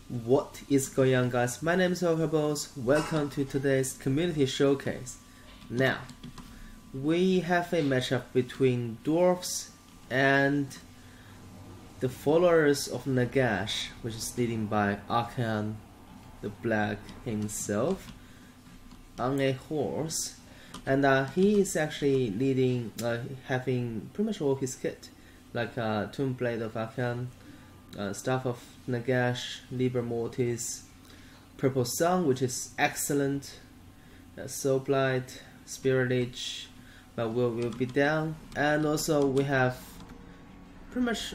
What is going on, guys? My name is Warhammer. Welcome to today's community showcase. Now, we have a matchup between Dwarfs and the followers of Nagash, which is leading by Arkan the Black himself on a horse, and he is actually leading, having pretty much all his kit, like Tomb Blade of Arkan, Staff of Nagash, Liber Mortis, Purple Sun, which is excellent, Soul Blight, Spirit Leech, but will be down, and also we have pretty much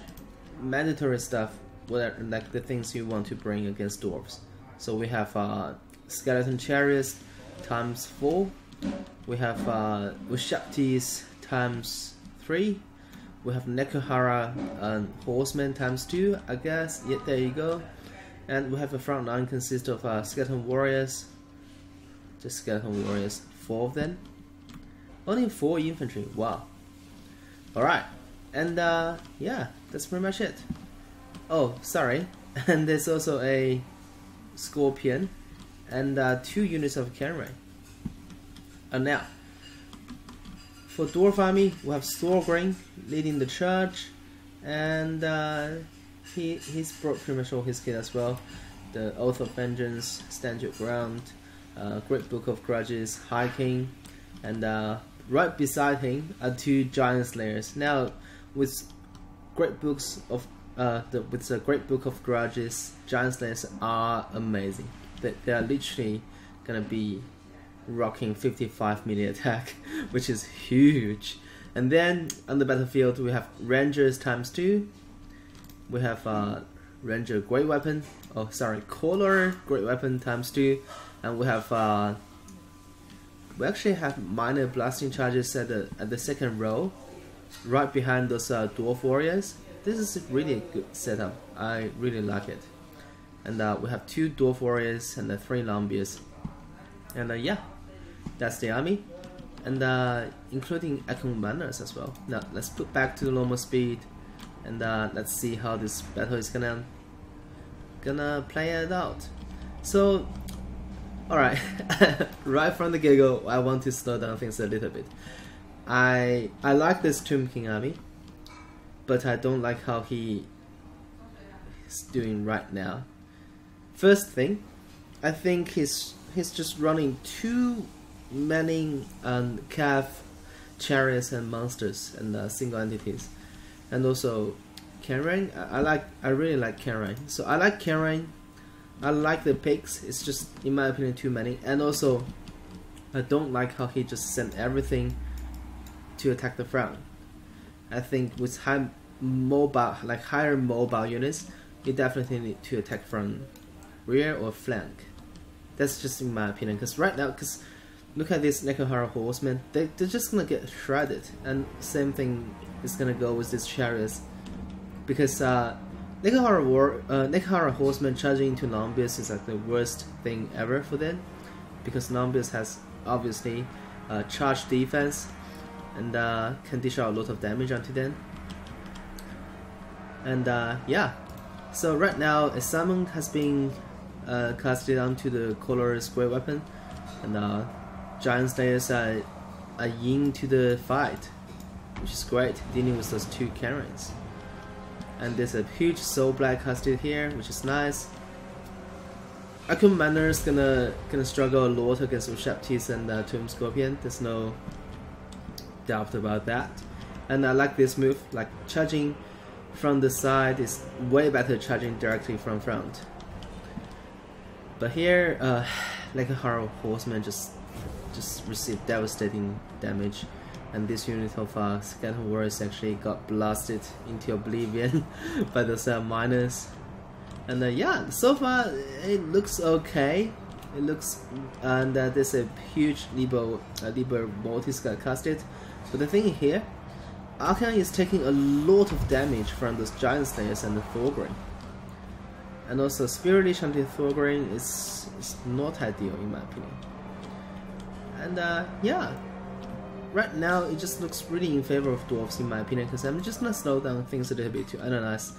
mandatory stuff, like the things you want to bring against Dwarves. So we have Skeleton Chariots times 4, we have Ushaptis times 3, we have Nekahara and Horsemen times 2, I guess. Yeah, there you go. And we have a front line consists of Skeleton Warriors, just Skeleton Warriors, 4 of them. Only 4 infantry, wow. Alright, and yeah, that's pretty much it. Oh, sorry, and there's also a Scorpion and 2 units of Canray. And now, for Dwarf army, we have Thorgrim leading the charge, and he's brought pretty much all his kit as well. The Oath of Vengeance, Stand Your Ground, Great Book of Grudges, High King, and right beside him are 2 Giant Slayers. Now, with Great Books of with the Great Book of Grudges, Giant Slayers are amazing. They are literally gonna be rocking 55 melee attack, which is huge. And then on the battlefield we have Rangers times 2, we have Ranger Great Weapon, oh sorry, Caller Great Weapon times 2, and we have we actually have minor blasting charges at the second row, right behind those Dwarf Warriors. This is really a good setup, I really like it. And we have 2 Dwarf Warriors and 3 Lombiers. And yeah, that's the army, and including Commanders as well. Now let's put back to the normal speed, and let's see how this battle is gonna play it out. So, alright, right from the get-go, I want to slow down things a little bit. I like this Tomb King army, but I don't like how he is doing right now. First thing, I think he's just running too many calf chariots and monsters and single entities, and also Canray. I really like Canray. So I like Canray. I like the pigs. It's just, in my opinion, too many. And also, I don't like how he just sent everything to attack the front. I think with higher mobile units, you definitely need to attack from rear or flank. That's just in my opinion, because right now, look at this Nekahara Horsemen, they're just gonna get shredded, and same thing is gonna go with these chariots, because Nekahara Horsemen charging into Lombiers is like the worst thing ever for them, because Lombiers has obviously charge defense and can dish out a lot of damage onto them. And yeah, so right now a summon has been casted onto the Color's Great Weapon, and Giant Slayers are into the fight, which is great, dealing with those 2 Karens. And there's a huge Soul Blight casted here, which is nice. Commander's gonna struggle a lot against Ushaptis and Tomb Scorpion, there's no doubt about that. And I like this move, like charging from the side is way better charging directly from front. But here, Nekahara Horseman just received devastating damage, and this unit of Skeleton Warriors actually got blasted into oblivion by those miners. And yeah, so far it looks okay. It looks, and there's a huge Liber Mortis got casted. But the thing here, Arkan is taking a lot of damage from those Giant Slayers and the Thorgrim. And also Spirit Leech onto Thorgrim is not ideal in my opinion. And yeah, right now it just looks really in favor of Dwarves in my opinion, because I'm just gonna slow down things a little bit to analyze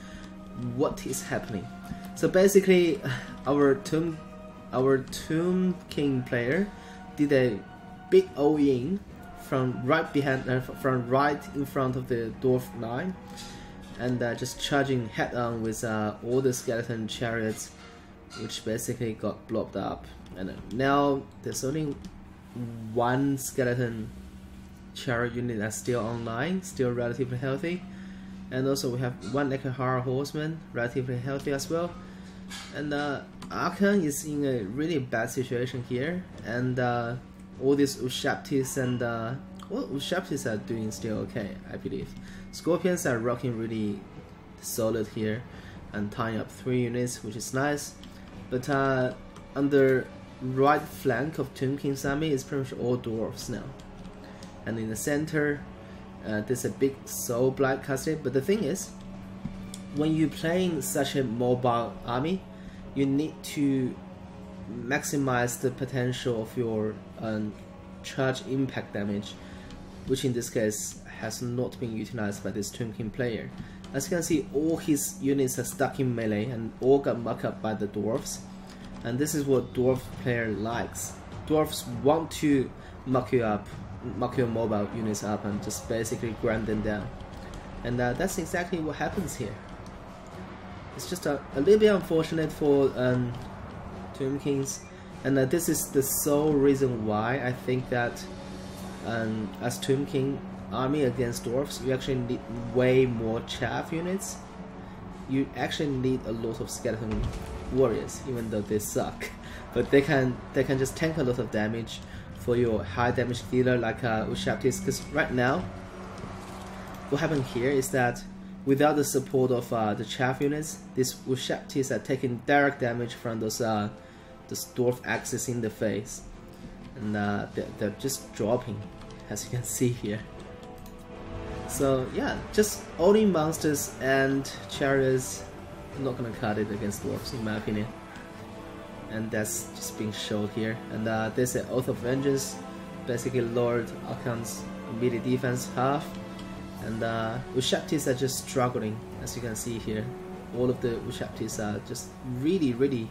what is happening. So basically, our Tomb King player did a big all-in from right in front of the Dwarf line, and just charging head-on with all the skeleton chariots, which basically got blocked up. And now there's only one skeleton chariot unit that's still online, still relatively healthy, and also we have one Nekahara horseman, relatively healthy as well. And Arkan is in a really bad situation here, and all these Ushaptis and well, Ushaptis are doing still okay, I believe. Scorpions are rocking really solid here and tying up 3 units, which is nice. But on the right flank of Tomb King's army is pretty much all dwarfs now. And in the center, there's a big soul blight castle. But the thing is, when you're playing such a mobile army, you need to maximize the potential of your charge impact damage, which in this case has not been utilized by this Tomb King player. As you can see, all his units are stuck in melee and all got mucked up by the dwarfs. And this is what dwarf player likes. Dwarfs want to muck your mobile units up and just basically grind them down. And that's exactly what happens here. It's just a little bit unfortunate for Tomb Kings, and this is the sole reason why I think that as Tomb King army against dwarfs, you actually need way more chaff units. You actually need a lot of skeleton warriors, even though they suck, but they can just tank a lot of damage for your high damage dealer like Ushaptis. Because right now, what happened here is that without the support of the chaff units, these Ushaptis are taking direct damage from those dwarf axes in the face, and they're just dropping, as you can see here. So yeah, just all-in monsters and chariots not gonna cut it against dwarfs in my opinion, and that's just being shown here. And there's an Oath of Vengeance, basically lowered Arkan's immediate defense half, and Ushaptis are just struggling, as you can see here. All of the Ushaptis are just really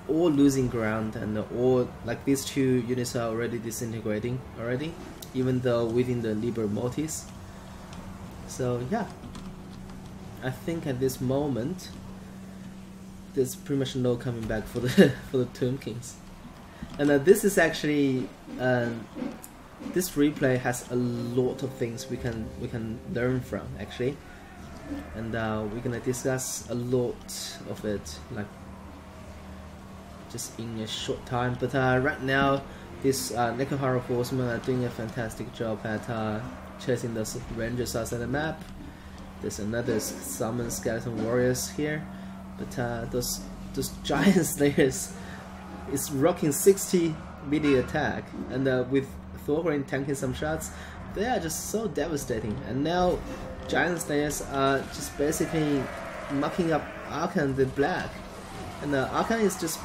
all losing ground, and all, like, these 2 units are already disintegrating already, even though within the Liber Mortis. So yeah, I think at this moment there's pretty much no coming back for the Tomb Kings. And this is actually this replay has a lot of things we can learn from actually, and we're gonna discuss a lot of it, like, just in a short time. But right now, these Nekahara horsemen are doing a fantastic job at chasing those rangers outside the map. There's another summon skeleton warriors here, but those giant slayers is rocking 60 melee attack, and with Thorgrim tanking some shots, they are just so devastating. And now giant slayers are just basically mucking up Arkan the Black, and Arkan is just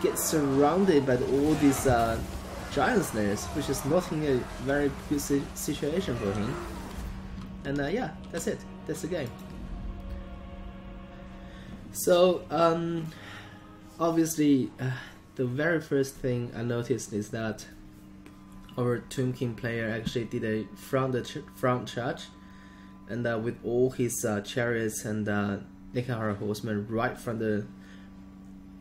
gets surrounded by all these giant slayers, which is not in a very good situation for him. And yeah, that's it. That's the game. So obviously, the very first thing I noticed is that our Tomb King player actually did a front charge, and with all his chariots and Nekahara horsemen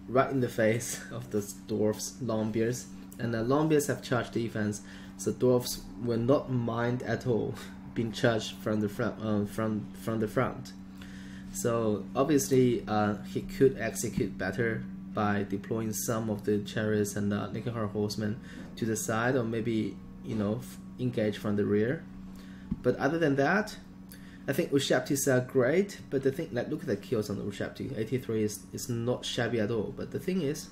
right in the face of the dwarfs' longbeards. And longbeards have charged defense, so dwarfs will not mind at all being charged from the front. So obviously he could execute better by deploying some of the chariots and Nekahara horsemen to the side, or maybe, you know, engage from the rear. But other than that, I think Ushaptis are great. But the thing, like, look at the kills on the Ushapti. 83 is not shabby at all. But the thing is,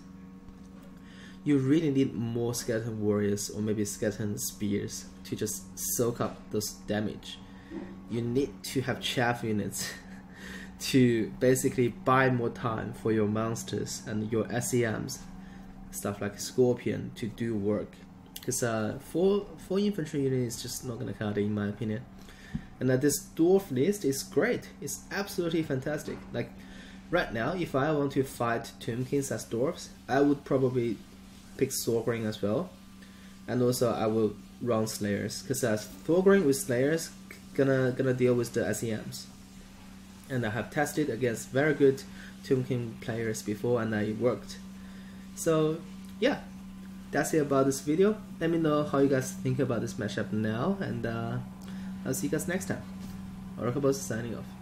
you really need more skeleton warriors, or maybe skeleton spears, to just soak up those damage. You need to have chaff units to basically buy more time for your monsters and your SEMs, stuff like Scorpion, to do work. Because four infantry unit is just not gonna cut it, in my opinion. And this Dwarf list is great. It's absolutely fantastic. Like right now, if I want to fight Tomb Kings as Dwarfs, I would probably pick Thorgrim as well. And also I will run Slayers, because Thorgrim with Slayers gonna deal with the SEMs. And I have tested against very good Tomb King players before, and it worked. So yeah, that's it about this video. Let me know how you guys think about this matchup now, and I'll see you guys next time. Warhammer signing off.